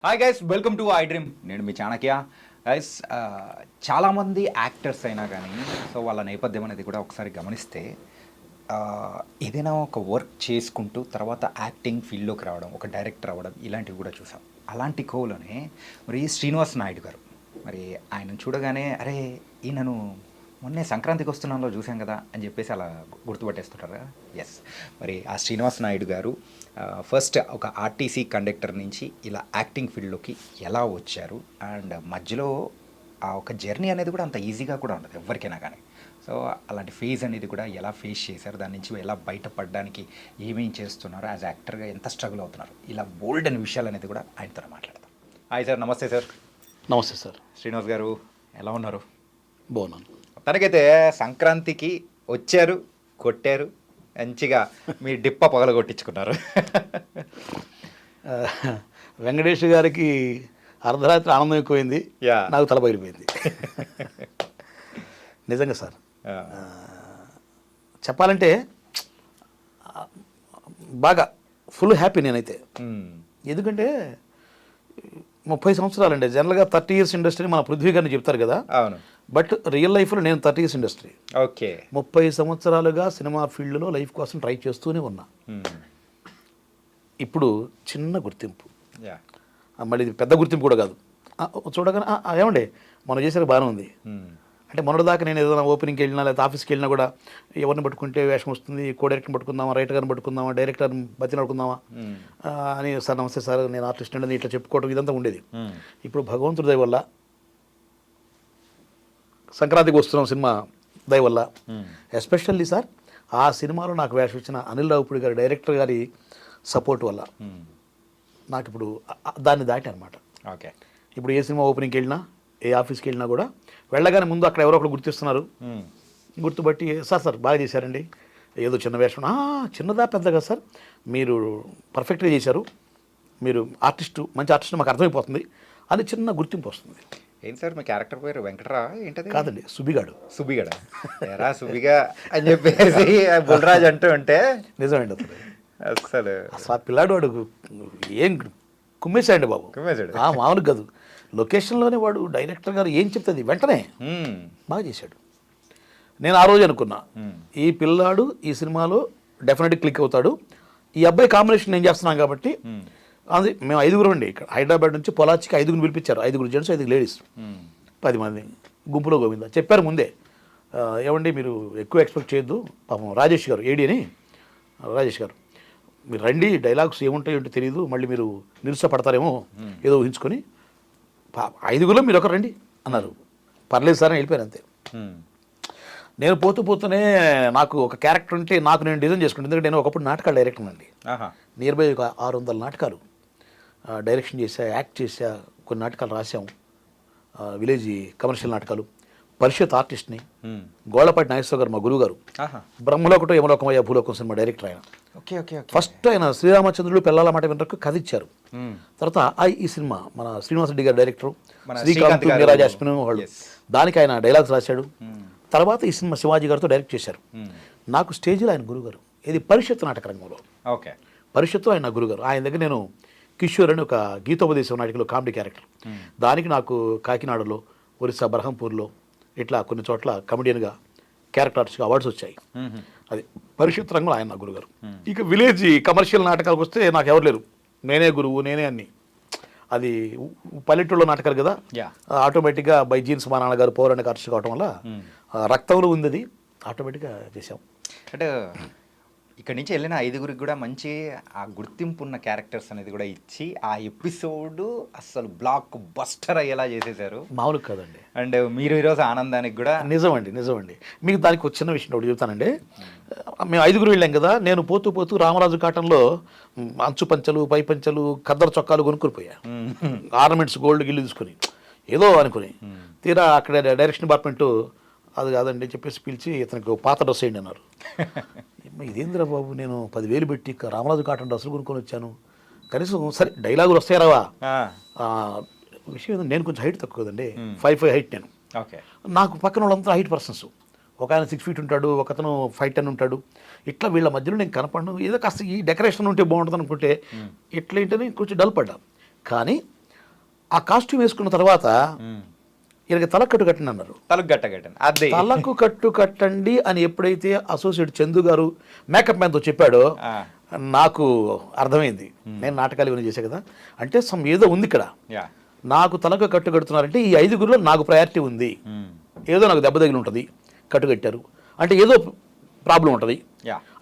Hi guys, welcome to I dream. నేను మీ Chanakya. Guys, చాలామంది actors అయినా కానీ సో వాళ్ళ నేపథ్యం అనేది కూడా ఒకసారి గమనిస్తే ఏదైనా ఒక వర్క్ చేసుకుంటూ తర్వాత యాక్టింగ్ ఫీల్డ్లోకి రావడం, ఒక డైరెక్టర్ అవ్వడం ఇలాంటివి కూడా చూసాం. అలాంటి కోలోనే మరి శ్రీనివాస్ నాయుడు గారు, మరి ఆయన చూడగానే అరే ఈయనను మొన్నే సంక్రాంతికి వస్తున్నాలో చూసాం కదా అని చెప్పేసి అలా గుర్తుపట్టేస్తుంటారు కదా. ఎస్, మరి ఆ శ్రీనివాస్ నాయుడు గారు ఫస్ట్ ఒక ఆర్టీసీ కండక్టర్ నుంచి ఇలా యాక్టింగ్ ఫీల్డ్లోకి ఎలా వచ్చారు, అండ్ మధ్యలో ఆ ఒక జర్నీ అనేది కూడా అంత ఈజీగా కూడా ఉండదు ఎవరికైనా కానీ. సో అలాంటి ఫేజ్ అనేది కూడా ఎలా ఫేస్ చేశారు, దాని నుంచి ఎలా బయటపడడానికి ఏమేం చేస్తున్నారు, యాజ్ యాక్టర్గా ఎంత స్ట్రగుల్ అవుతున్నారు, ఇలా బోల్డ్ అనే విషయాలు అనేది కూడా ఆయనతో మాట్లాడతాం. హాయ్ సార్, నమస్తే సార్. నమస్తే సార్. శ్రీనివాస్ గారు ఎలా ఉన్నారు? బాగున్నాను. తనకైతే సంక్రాంతికి వచ్చారు, కొట్టారు, మంచిగా మీ డిప్ప పగల కొట్టించుకున్నారు. వెంకటేష్ గారికి అర్ధరాత్రి ఆనందం ఎక్కువైంది, నాకు తల బయలుపోయింది. నిజంగా సార్, చెప్పాలంటే బాగా ఫుల్ హ్యాపీ నేనైతే. ఎందుకంటే 30 సంవత్సరాలండి. జనరల్గా 30 years ఇండస్ట్రీ మన పృథ్వీ గారిని చెప్తారు కదా. అవును. బట్ రియల్ లైఫ్లో నేను 30 years ఇండస్ట్రీ. ఓకే. 30 సంవత్సరాలుగా సినిమా ఫీల్డ్లో లైఫ్ కోసం ట్రై చేస్తూనే ఉన్నా. ఇప్పుడు చిన్న గుర్తింపు, మళ్ళీ ఇది పెద్ద గుర్తింపు కూడా కాదు. చూడగానే ఏమండి మనం చేసే బాగానే ఉంది అంటే, మొన్నటిదాకా నేను ఏదైనా ఓపెనింగ్కి వెళ్ళినా లేదా ఆఫీస్కి వెళ్ళినా కూడా ఎవరిని పట్టుకుంటే వేషం వస్తుంది, కో డైరెక్టర్ని పట్టుకుందామా, రైటర్ గారిని పట్టుకుందామా, డైరెక్టర్ని బతిలాడుకుందామా అని, సార్ నమస్తే సార్ నేను ఆర్టిస్ట్ అండి ఇట్లా చెప్పుకోవడం ఇదంతా ఉండేది. ఇప్పుడు భగవంతుడి దయ వల్ల సంక్రాంతికి వస్తున్నాం సినిమా దయ వల్ల, ఎస్పెషల్లీ సార్ ఆ సినిమాలో నాకు వేషం ఇచ్చిన అనిల్ రావుపూడి గారి డైరెక్టర్ గారి సపోర్ట్ వల్ల నాకు ఇప్పుడు దాన్ని దాటి అనమాట. ఓకే. ఇప్పుడు ఏ సినిమా ఓపెనింగ్కి వెళ్ళినా, ఏ ఆఫీస్కి వెళ్ళినా కూడా వెళ్ళగానే ముందు అక్కడ ఎవరో ఒకరు గుర్తిస్తున్నారు. గుర్తుపట్టి సార్ బాగా చేశారండి, ఏదో చిన్న వేషం, చిన్నదా పెద్దగా సార్ మీరు పర్ఫెక్ట్గా చేశారు, మీరు ఆర్టిస్టు, మంచి ఆర్టిస్ట్ మాకు అర్థమైపోతుంది అని చిన్న గుర్తింపు వస్తుంది. ఏంటి సార్ మీ క్యారెక్టర్ పేరు వెంకటరా ఏంటది? కాదండి, సుబ్బిగాడు. సుబ్బిగాడా? ఎరా సుబ్బిగా అని చెప్పేసి బుల్రాజ్ అంటూ ఉంటే నిజమండి. అసలు ఆ పిల్లాడు వాడు ఏం కుమ్మేశాడండి బాబు, కుమ్మేశాడు. మామూలు కాదు. లొకేషన్లోనే వాడు డైరెక్టర్ గారు ఏం చెప్తుంది వెంటనే బాగా చేశాడు. నేను ఆ రోజు అనుకున్నా ఈ పిల్లాడు ఈ సినిమాలో డెఫినెట్గా క్లిక్ అవుతాడు, ఈ అబ్బాయి కాంబినేషన్ నేను చేస్తున్నాం కాబట్టి. అది మేము 5 అండి, ఇక్కడ హైదరాబాద్ నుంచి పొలాచికి 5 పిలిపించారు, 5 జెంట్స్ 5 లేడీస్, 10 మంది గుంపులో గోవింద. చెప్పారు ముందే, ఏమండి మీరు ఎక్కువ ఎక్స్పెక్ట్ చేయొద్దు, పాపం రాజేష్ గారు ఏడి అని, రాజేష్ గారు మీరు రండి, డైలాగ్స్ ఏముంటాయో ఏంటో తెలియదు, మళ్ళీ మీరు నిరుత్సాహపడతారేమో ఏదో ఊహించుకొని 5 మీరు ఒకరు రండి అన్నారు. పర్లేదు సార్ అని వెళ్ళిపోయారు అంతే. నేను పోతూనే నాకు ఒక క్యారెక్టర్ ఉంటే నాకు నేను డిజైన్ చేసుకుంటాను. ఎందుకంటే నేను ఒకప్పుడు నాటకాలు డైరెక్టర్ అండి, నియర్ బై ఒక 600 నాటకాలు డైరెక్షన్ చేశా, యాక్ట్ చేశా, కొన్ని నాటకాలు రాసాం, విలేజ్ కమర్షియల్ నాటకాలు. పరిషత్ ఆర్టిస్ట్ని, గోళ్లపాటి నాగేశ్వర గారు మా గురువు గారు, బ్రహ్మలోకటో యమలోకమయ్య భూలోకం సినిమా డైరెక్టర్ ఆయన. ఫస్ట్ ఆయన శ్రీరామచంద్రుడు పిల్లల మాట వినరకు కథ ఇచ్చారు. తర్వాత ఈ సినిమా మన శ్రీనివాస్ రెడ్డి గారు డైరెక్టర్, శ్రీకాంత్ మీరాజాస్మిన్ వాళ్ళు, దానికి ఆయన డైలాగ్స్ రాశాడు. తర్వాత ఈ సినిమా శివాజీ గారితో డైరెక్ట్ చేశారు. నాకు స్టేజ్లో ఆయన గురుగారు, ఇది పరిషత్ నాటక రంగంలో. ఓకే. పరిషత్తు ఆయన గురుగారు. ఆయన దగ్గర నేను కిషోర్ అని ఒక గీతోపదేశం నాటికలో కామెడీ క్యారెక్టర్, దానికి నాకు కాకినాడలో, ఒరిస్సా బర్హంపూర్లో ఇట్లా కొన్ని చోట్ల కమెడియన్గా క్యారెక్టర్ ఆర్టిస్ట్గా అవార్డ్స్ వచ్చాయి. అది పరిషత్ రంగంలో ఆయన నా గురుగారు. ఇక విలేజ్ కమర్షియల్ నాటకాలకు వస్తే నాకు ఎవరు లేరు, నేనే గురువు, నేనే అన్ని. అది పల్లెటూళ్ళలో నాటకాలు కదా, ఆటోమేటిక్గా బై జీన్స్ మా నాన్నగారు పౌరాణిక ఆర్టిస్ట్ కావడం వల్ల రక్తంలో ఉంది, అది ఆటోమేటిక్గా చేసాం. అంటే ఇక్కడి నుంచి వెళ్ళిన 5 కూడా మంచి ఆ గుర్తింపు ఉన్న క్యారెక్టర్స్ అనేది కూడా ఇచ్చి ఆ ఎపిసోడ్ అసలు బ్లాక్ బస్టర్ అయ్యేలా చేసేసారు. మామూలు కాదండి. అండ్ మీరు ఈరోజు ఆనందానికి కూడా నిజమండి. మీకు దానికి ఒక చిన్న విషయం ఒకటి చెప్తానండి. మేము 5 వెళ్ళాం కదా, నేను పోతూ రామరాజు కాటన్లో అంచు పంచలు, పై పంచలు, ఖద్దరు చొక్కాలు కొనుక్కుని పోయా, ఆర్నమెంట్స్ గోల్డ్ గిల్లు తీసుకుని ఏదో అనుకుని. తీరా అక్కడ డైరెక్షన్ డిపార్ట్మెంటు అది కాదండి చెప్పేసి పిలిచి ఇతనికి పాత డ్రెస్ వేయండి అన్నారు. ఇదేంద్రా బాబు, నేను 10,000 పెట్టి రామరాజు కాటన్ డ్రెస్సులు కొనుక్కొని వచ్చాను, కనీసం సరే డైలాగులు వస్తాయి రావా. విషయం నేను కొంచెం హైట్ తక్కువ కదండి, 5'5" హైట్ నేను. నాకు పక్కన వాళ్ళంతా హైట్ పర్సన్స్, ఒక ఆయన 6 feet ఉంటాడు, ఒక అతను 5'10" ఉంటాడు. ఇట్లా వీళ్ళ మధ్యలో నేను కనపడను, ఏదో కాస్త ఈ డెకరేషన్ ఉంటే బాగుంటుంది అనుకుంటే ఇట్లా ఏంటని కొంచెం డల్ పడ్డా. కానీ ఆ కాస్ట్యూమ్ వేసుకున్న తర్వాత ఈయనకి తలకు కట్టు కట్టండి అన్నారు. తలకు గట్టగట్టండి అదే తలకు కట్టు కట్టండి అని ఎప్పుడైతే అసోసియేట్ చందు గారు మేకప్ మ్యాన్తో చెప్పాడో నాకు అర్థమైంది. నేను నాటకాలు ఇవన్నీ చేశాను కదా, అంటే ఏదో ఉంది ఇక్కడ. నాకు తలకు కట్టు కడుతున్నారంటే ఈ 5గురిలో నాకు ప్రయారిటీ ఉంది, ఏదో నాకు దెబ్బ తగిలి ఉంటుంది, కట్టు కట్టారు అంటే ఏదో ప్రాబ్లం ఉంటుంది.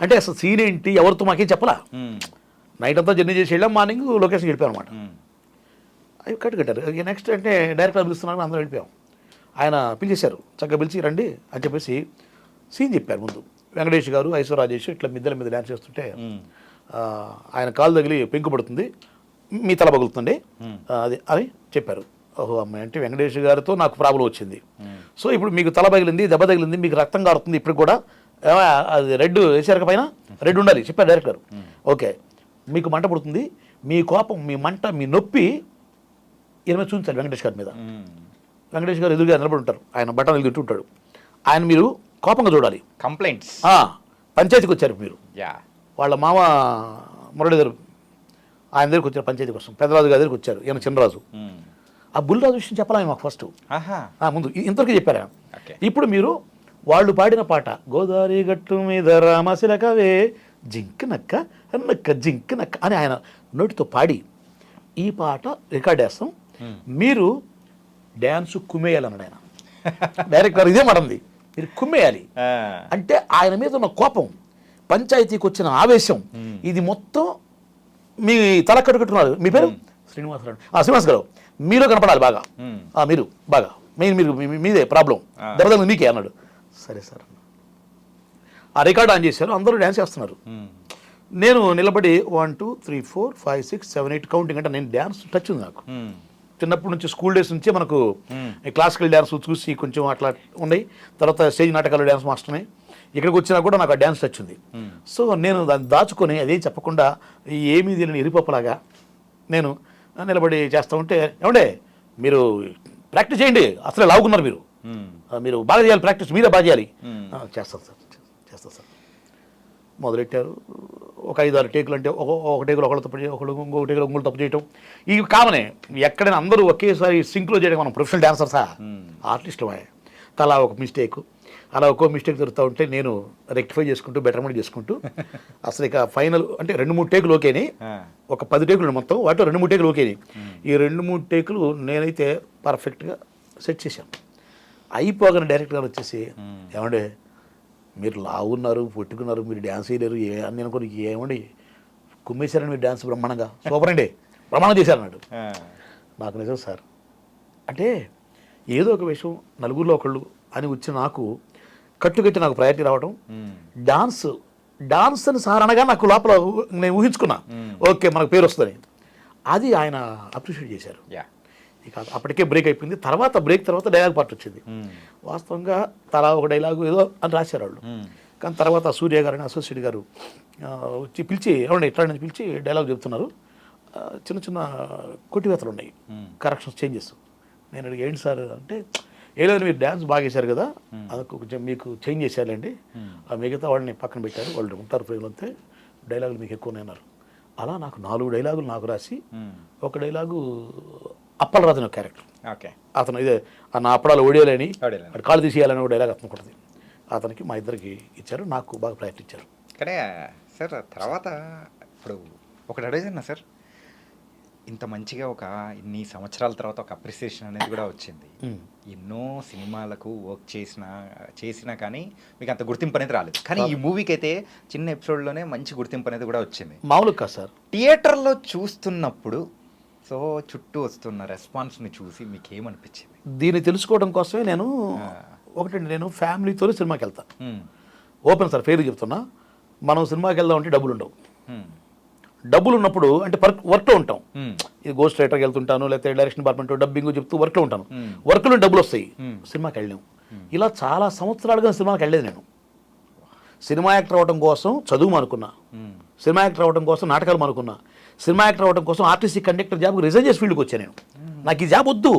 అంటే అసలు సీన్ ఏంటి, ఎవరితో మాకేం చెప్పలా. నైట్ అంతా జర్నీ చేసి వెళ్ళాం, మార్నింగ్ లొకేషన్కి వెళ్ళిపోయాం అనమాట. అవి కట్టు కట్టారు. నెక్స్ట్ అంటే డైరెక్టర్ పిలుస్తున్నారు, అందరం వెళ్ళిపోయాం. ఆయన పిలిచేశారు, చక్కగా పిలిచి రండి అని చెప్పేసి సీన్ చెప్పారు. ముందు వెంకటేష్ గారు ఐశ్వర్రాజేష్ ఇట్లా మిద్దెల మీద డ్యాన్స్ చేస్తుంటే ఆయన కాలు తగిలి పెంకు పడుతుంది, మీ తల పగులుతుంది అది అని చెప్పారు. ఓహో అమ్మాయి అంటే వెంకటేష్ గారితో నాకు ప్రాబ్లం వచ్చింది. సో ఇప్పుడు మీకు తల పగిలింది, దెబ్బ తగిలింది, మీకు రక్తం కారుతుంది, ఇప్పుడు కూడా అది రెడ్ వేసారు పైన, రెడ్ ఉండాలి చెప్పారు డైరెక్టర్ గారు. ఓకే, మీకు మంట పుడుతుంది, మీ కోపం, మీ మంట, మీ నొప్పి ఈయన మీద చూపించాలి వెంకటేష్ గారి మీద. వెంకటేష్ గారు ఎదురుగా నిలబడి ఉంటారు, ఆయన బట్టలు తింటూ ఉంటాడు. ఆయన మీరు కోపంగా చూడాలి. కంప్లైంట్స్ పంచాయతీకి వచ్చారు మీరు, వాళ్ళ మామ మురళీధర్ ఆయన దగ్గరికి వచ్చారు పంచాయతీ కోసం, పెద్దరాజు గారి దగ్గరికి వచ్చారు, ఈయన చిన్నరాజు. ఆ బుల్లిరాజు విషయం చెప్పాలి మాకు ఫస్ట్, ముందు ఇంతవరకు చెప్పారు. ఇప్పుడు మీరు వాళ్ళు పాడిన పాట గోదావరి గట్టు మీద రామశిలకవే జింక్ నక్క నక్క జింక్ నక్క అని ఆయన నోటితో పాడి ఈ పాట రికార్డ్ చేస్తాం, మీరు డ్యాన్స్ కుమ్మేయాలన్నాడు ఆయన. డైరెక్టర్ ఇదే మాట ఉంది, మీరు కుమ్మేయాలి అంటే ఆయన మీద ఉన్న కోపం, పంచాయతీకి వచ్చిన ఆవేశం, ఇది మొత్తం మీ తల కట్టుకుంటున్నారు. మీ పేరు శ్రీనివాస్ గారు, మీరు కనపడాలి బాగా, మీరు బాగా మీరు మీదే ప్రాబ్లం, దెబ్బ మీకే అన్నాడు. సరే సార్, ఆ రికార్డ్ ఆన్ చేశారు, అందరూ డ్యాన్స్ చేస్తున్నారు. నేను నిలబడి 1 2 3 4 5 6 7 8 కౌంటింగ్ అంటే నేను డ్యాన్స్ టచ్ ఉంది నాకు. చిన్నప్పటి నుంచి స్కూల్ డేస్ నుంచే మనకు క్లాసికల్ డ్యాన్స్ చూసి కొంచెం అట్లా ఉన్నాయి. తర్వాత స్టేజ్ నాటకాలు డ్యాన్స్ మాస్టర్ని, ఇక్కడికి వచ్చినా కూడా నాకు ఆ డ్యాన్స్ టచ్ ఉంది. సో నేను దాన్ని దాచుకొని అదేం చెప్పకుండా ఏమీ తెలియని ఎరిపప్పలాగా నేను నిలబడి చేస్తూ ఉంటే, ఏమండే మీరు ప్రాక్టీస్ చేయండి, అసలే లావుకున్నారు మీరు, మీరు బాగా చేయాలి ప్రాక్టీస్, మీరే బాగా చేయాలి. చేస్తాను సార్ మొదలెట్టారు. ఒక 5-6 టేకులు అంటే ఒక టేకులు ఒకళ్ళు తప్పు చేయడం, ఇంకొక టేకులు ఇంకొకరు తప్పు చేయటం, ఇవి కామనే. ఎక్కడైనా అందరూ ఒకేసారి సింక్లో చేయడం, మనం ప్రొఫెషనల్ డాన్సర్సా ఆర్టిస్టులు, తలా ఒక మిస్టేక్, అలా ఒక్కో మిస్టేక్ దొరుకుతూ ఉంటే నేను రెక్టిఫై చేసుకుంటూ బెటర్మెంట్ చేసుకుంటూ అసలు ఇక ఫైనల్ అంటే 2-3 టేకులు ఓకేని, ఒక 10 టేకులు మొత్తం వాటిలో 2-3 టేకులు ఓకేని. ఈ 2-3 టేకులు నేనైతే పర్ఫెక్ట్గా సెట్ చేశాను. అయిపోగానే డైరెక్టర్ గారు వచ్చేసి, ఏమండే మీరు లావున్నారు, పొట్టుకున్నారు, మీరు డ్యాన్స్ చేయలేరు అని అనుకోని, ఏమండి కుమ్మేశారని మీరు డ్యాన్స్ బ్రహ్మాండంగా సూపర్ అండి, ప్రమాణం చేశారన్నాడు. నాకు నిజం సార్, అంటే ఏదో ఒక విషయం నలుగురిలో ఒకళ్ళు అని వచ్చి నాకు కట్టుకట్టి నాకు ప్రయారిటీ రావడం, డాన్స్ అని సార్ అనగా నాకు లోపల నేను ఊహించుకున్నా, ఓకే మనకు పేరు వస్తుంది. అది ఆయన అప్రిషియేట్ చేశారు. ఇక అప్పటికే బ్రేక్ అయిపోయింది. బ్రేక్ తర్వాత డైలాగ్ పార్ట్ వచ్చింది. వాస్తవంగా తలా ఒక డైలాగు ఏదో అని రాశారు వాళ్ళు. కానీ తర్వాత సూర్య గారు అని అసోసియేట్ గారు వచ్చి పిలిచి, ఏమండి ఇట్లా నుంచి పిలిచి డైలాగ్ చెప్తున్నారు, చిన్న చిన్న కొట్టివేతలు ఉన్నాయి, కరెక్షన్స్ చేంజెస్. నేను అడిగి ఏంటి సార్ అంటే, ఏలేదు మీరు డ్యాన్స్ బాగా వేశారు కదా, అదొక కొంచెం మీకు చేంజ్ చేశారండి, మిగతా వాళ్ళని పక్కన పెట్టారు, వాళ్ళు ఉంటారు ఫ్రేమ్లో అంతే, డైలాగులు మీకు ఎక్కువ అన్నారు. అలా నాకు 4 డైలాగులు నాకు రాసి, ఒక డైలాగు అప్పలరాజు అనే క్యారెక్టర్, అతను ఇదే నా అప్పడాలు ఓడియాలని కాళ్ళు తీసేయాలని ఒక డైలాగ్ అతను ఉంటుంది, అతనికి మా ఇద్దరికి ఇచ్చారు, నాకు బాగా ప్రయత్నం ఇచ్చారు. కానీ సార్ తర్వాత ఇప్పుడు ఒకటి అడిగినా సార్, ఇంత మంచిగా ఇన్ని సంవత్సరాల తర్వాత ఒక అప్రిసియేషన్ అనేది కూడా వచ్చింది. ఎన్నో సినిమాలకు వర్క్ చేసినా కానీ మీకు అంత గుర్తింపు అనేది రాలేదు. కానీ ఈ మూవీకి అయితే చిన్న ఎపిసోడ్లోనే మంచి గుర్తింపు అనేది కూడా వచ్చింది. మామూలు కాదు సార్. థియేటర్లో చూస్తున్నప్పుడు సో చుట్టూ వస్తున్న రెస్పాన్స్ని చూసి మీకు ఏమనిపించింది? దీన్ని తెలుసుకోవడం కోసమే నేను ఫ్యామిలీతో సినిమాకి వెళ్తాను. ఓపెన్ సార్, ఫెయిర్ చెప్తున్నా, మనం సినిమాకి వెళ్దాం అంటే డబ్బులు ఉండవు. డబ్బులు ఉన్నప్పుడు అంటే వర్క్లో ఉంటాం, ఇది గోస్ట్ రైటర్కి వెళ్తుంటాను, లేకపోతే డైరెక్షన్ డిపార్ట్మెంట్ డబ్బింగ్ చెప్తూ వర్క్లో ఉంటాను, వర్క్లో డబ్బులు వస్తాయి, సినిమాకి వెళ్ళాము. ఇలా చాలా సంవత్సరాలుగా సినిమాకి వెళ్ళలేదు. నేను సినిమా యాక్టర్ అవ్వడం కోసం చదువు అనుకున్నా, సినిమా యాక్టర్ అవ్వడం కోసం నాటకాలు అనుకున్నా, సినిమా యాక్టర్ అవ్వడం కోసం ఆర్టీసీ కండక్టర్ జాబ్కి రిజైన్ చేసి ఫీల్డ్కి వచ్చాను. నేను నాకు ఈ జాబ్ వద్దు,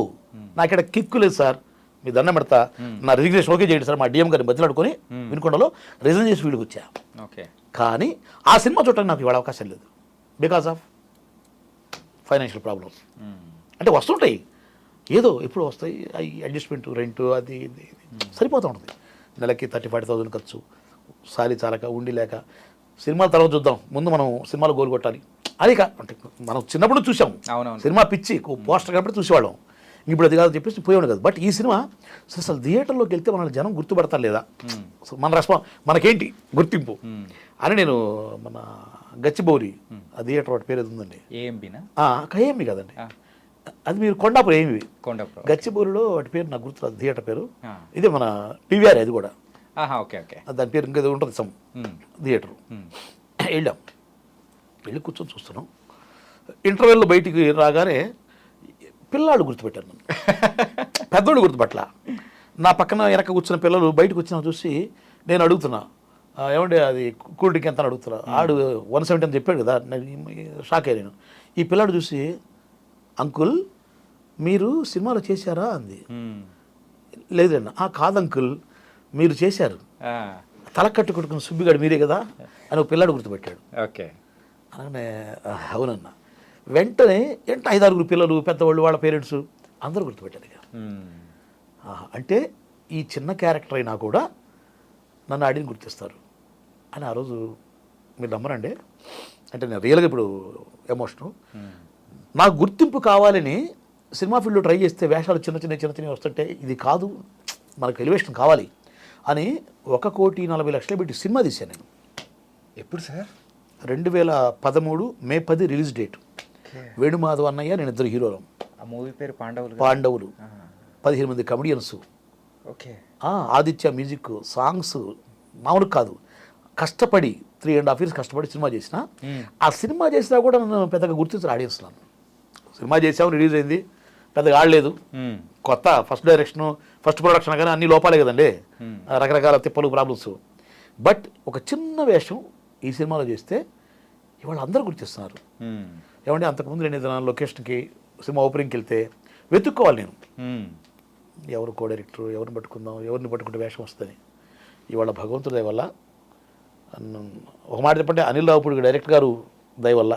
నాకు ఇక్కడ కిక్కు లేదు సార్, మీ దండం పెడతా, నా రిజిగ్నేషన్ ఓకే చేయండి సార్, మా డిఎం గారిని బతిలాడుకొని వినుకొండలో రిజైన్ చేసి ఫీల్డ్కి వచ్చా. కానీ ఆ సినిమా చూడటానికి నాకు ఇవాళ అవకాశం లేదు, బికాస్ ఆఫ్ ఫైనాన్షియల్ ప్రాబ్లమ్స్. అంటే వస్తుంటాయి, ఏదో ఎప్పుడు వస్తాయి అవి అడ్జస్ట్మెంట్, రెంట్, అది ఇది సరిపోతూ ఉంటుంది. నెలకి 30-40,000 ఖర్చు, సాలి చాలక ఉండి లేక సినిమాల తర్వాత చూద్దాం, ముందు మనం సినిమాలు గోలు కొట్టాలి అది అంటే మనం చిన్నప్పుడు చూసాం అవునవును. సినిమా పిచ్చి, పోస్టర్ కాబట్టి చూసేవాళ్ళం. ఇప్పుడు అది కాదు చెప్పేసి పోయేవాడు కాదు. బట్ ఈ సినిమా అసలు థియేటర్లోకి వెళ్తే మన జనం గుర్తుపడతారు లేదా, అసలు మన మనకేంటి గుర్తింపు అని నేను మన గచ్చిబౌరి ఆ థియేటర్ వాటి పేరు ఏది ఉందండి, KMB కదండి, అది మీరు కొండాపురం ఏమి గచ్చిబౌరిలో వాటి పేరు నాకు గుర్తురాదు థియేటర్ పేరు, ఇదే మన PVR అది కూడా, దాని పేరు ఇంకా ఉంటుంది సమ్ థియేటరు. వెళ్ళాం, వెళ్ళి కూర్చొని చూస్తున్నాం. ఇంటర్వెల్లో బయటికి రాగానే పిల్లాడు గుర్తుపెట్టారు నన్ను, పెద్దోళ్ళు గుర్తుపట్ల. నా పక్కన వెనక కూర్చున్న పిల్లలు బయటకు వచ్చినా చూసి నేను అడుగుతున్నా, ఏమంటే అది కూల్ డ్రింక్ ఎంత అని అడుగుతున్నా. ఆడు 170 అని చెప్పాడు కదా, షాక్ అయ్యా నేను. ఈ పిల్లాడు చూసి అంకుల్ మీరు సినిమాలో చేశారా అంది. లేదండి. కాదు అంకుల్ మీరు చేశారు, తల కట్టుకుంటున్న సుబ్బిగాడు మీరే కదా అని ఒక పిల్లాడు గుర్తుపెట్టాడు. అనగానే అవునన్నా. వెంటనే 5-6 పిల్లలు, పెద్దవాళ్ళు, వాళ్ళ పేరెంట్స్ అందరూ గుర్తుపెట్టారు. ఇక అంటే ఈ చిన్న క్యారెక్టర్ అయినా కూడా నన్ను ఆడిని గుర్తిస్తారు అని ఆ రోజు మీరు నమ్మరండి. అంటే నేను రియల్గా ఇప్పుడు ఎమోషను, నాకు గుర్తింపు కావాలని సినిమా ఫీల్డ్లో ట్రై చేస్తే వేషాలు చిన్న చిన్న వస్తుంటే ఇది కాదు, మనకు ఎలివేషన్ కావాలి అని 1,40,00,000 పెట్టి సినిమా తీశాను నేను. ఎప్పుడు సార్? 2013 మే 10 రిలీజ్ డేట్. వేణుమాధవ్ అన్నయ్య, నేను ఇద్దరు హీరోలం. ఆ మూవీ పేరు పాండవులు. 15 మంది కమెడియన్స్, ఆదిత్య మ్యూజిక్, సాంగ్స్ మామూలు కాదు. కష్టపడి 3.5 years కష్టపడి సినిమా చేసిన. ఆ సినిమా చేసినా కూడా నన్ను పెద్దగా గుర్తించారు ఆడియన్స్. నన్ను సినిమా చేసాము, రిలీజ్ అయింది, పెద్దగా ఆడలేదు, కొత్త ఫస్ట్ డైరెక్షన్, ఫస్ట్ ప్రొడక్షన్ కానీ అన్ని లోపాలే కదండి, రకరకాల తిప్పలు, ప్రాబ్లమ్స్. బట్ ఒక చిన్న వేషం ఈ సినిమాలో చేస్తే ఇవాళ అందరూ గుర్తిస్తున్నారు. ఏమంటే అంతకుముందు నేను ఏదైనా లొకేషన్కి సినిమా ఓపెనింగ్కి వెళ్తే వెతుక్కోవాలి నేను, ఎవరు కో డైరెక్టర్, ఎవరిని పట్టుకుందాం, ఎవరిని పట్టుకుంటే వేషం వస్తుంది. ఇవాళ భగవంతుడి దయ వల్ల, ఒక మాట చెప్పంటే అనిల్ రావుపూడి డైరెక్టర్ గారు దయ వల్ల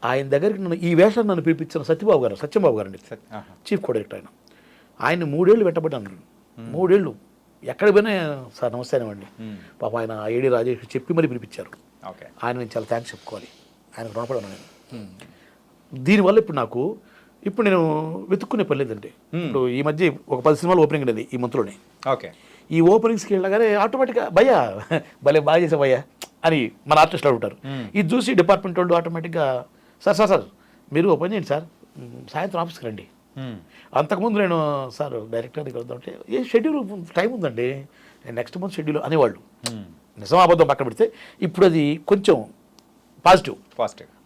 ఆయన దగ్గరికి నన్ను ఈ వేషాన్ని నన్ను పిలిపించిన సత్యంబాబు గారు అండి, చీఫ్ కో డైరెక్టర్. ఆయన 3 ఏళ్ళు వెంటబడ్డాను. 3 ఏళ్ళు ఎక్కడికి పోయినా సార్ నమస్తే అండి పాప, ఆయన ఏడి రాజేష్ చెప్పి మరీ పిలిపించారు. ఆయన నేను చాలా థ్యాంక్స్ చెప్పుకోవాలి, ఆయనకు రుణపడి ఉన్నాను నేను. దీనివల్ల ఇప్పుడు నేను వెతుక్కునే పని లేదండి. ఇప్పుడు ఈ మధ్య ఒక 10 సినిమాలు ఓపెనింగ్ అనేది ఈ మంత్లోనే. ఈ ఓపెనింగ్స్కి వెళ్ళగానే ఆటోమేటిక్గా భయ్యా భలే బాగా చేసే భయ్యా అని మన ఆర్టిస్టులు అడుగుతారు. ఇది చూసి డిపార్ట్మెంట్ వాళ్ళు ఆటోమేటిక్గా సార్ మీరు ఓపెన్ చేయండి సార్, సాయంత్రం ఆఫీస్కి రండి. అంతకుముందు నేను సార్ డైరెక్టర్ దగ్గర వద్దామంటే ఏ షెడ్యూల్ టైం ఉందండి, నెక్స్ట్ మంత్ షెడ్యూల్ అనేవాళ్ళు. నిజం అబద్ధం పక్కన పెడితే ఇప్పుడు అది కొంచెం పాజిటివ్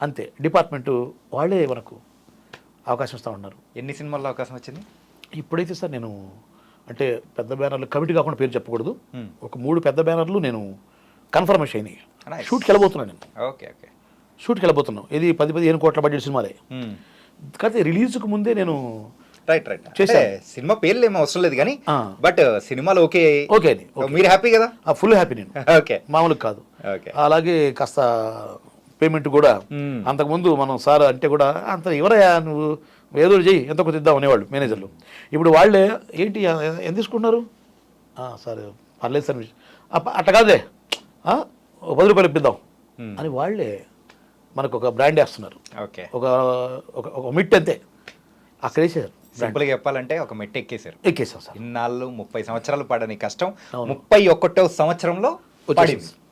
అంతే. డిపార్ట్మెంటు వాళ్ళే మనకు అవకాశం ఇస్తూ ఉన్నారు. ఎన్ని సినిమాల్లో అవకాశం వచ్చింది? ఇప్పుడైతే సార్ నేను అంటే పెద్ద బ్యానర్లు కమిటీ కాకుండా పేరు చెప్పకూడదు, ఒక 3 పెద్ద బ్యానర్లు నేను కన్ఫర్మేషన్ అయినాయి. షూట్కి వెళ్ళబోతున్నాను నేను. షూట్కి వెళ్ళబోతున్నాం. ఇది 10-15 కోట్ల బడ్జెట్ సినిమాలే. కాకపోతే రిలీజ్కు ముందే నేను చేసే సినిమా పేర్లు ఏమో అవసరం లేదు కానీ బట్ సినిమాలు ఓకే మీరు హ్యాపీ కదా? ఫుల్ హ్యాపీ నేను. మామూలుగా కాదు. అలాగే కాస్త పేమెంట్ కూడా అంతకుముందు మనం సార్ అంటే కూడా అంత ఎవరయ్యా నువ్వు ఏదో చెయ్యి ఎంత కొంత ఇద్దాం అనేవాళ్ళు మేనేజర్లు. ఇప్పుడు వాళ్ళే ఏంటి ఎంత తీసుకుంటున్నారు సార్ పర్లేదు సార్ అట్ట కాదే ₹10 ఇప్పిద్దాం అని వాళ్ళే మనకు ఒక బ్రాండ్ వేస్తున్నారు. ఒక మిట్ అంతే అక్కడ వేసారు. సింపుల్గా చెప్పాలంటే ఒక మెట్టు ఎక్కేసాం సార్. ఇన్నాళ్ళు 30 సంవత్సరాలు పడని కష్టం 31వ సంవత్సరంలో పడింది.